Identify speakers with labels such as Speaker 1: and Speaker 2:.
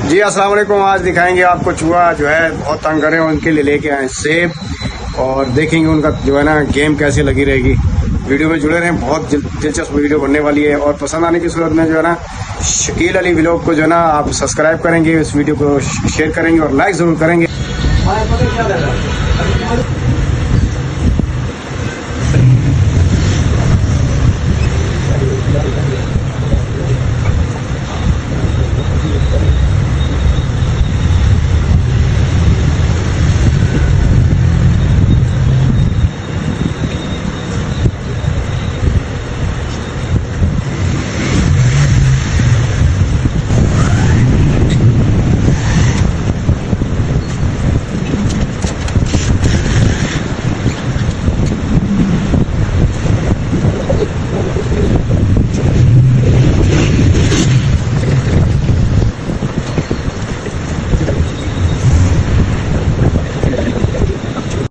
Speaker 1: जी अस्सलाम वालेकुम। आज दिखाएंगे आपको चूहा जो है बहुत तंग कर रहे हैं, उनके लिए लेके आए सेब और देखेंगे उनका जो है ना गेम कैसी लगी रहेगी। वीडियो में जुड़े रहें, बहुत दिलचस्प वीडियो बनने वाली है। और पसंद आने की सूरत में जो है ना शकील अली व्लॉग को जो है ना आप सब्सक्राइब करेंगे, इस वीडियो को शेयर करेंगे और लाइक ज़रूर करेंगे।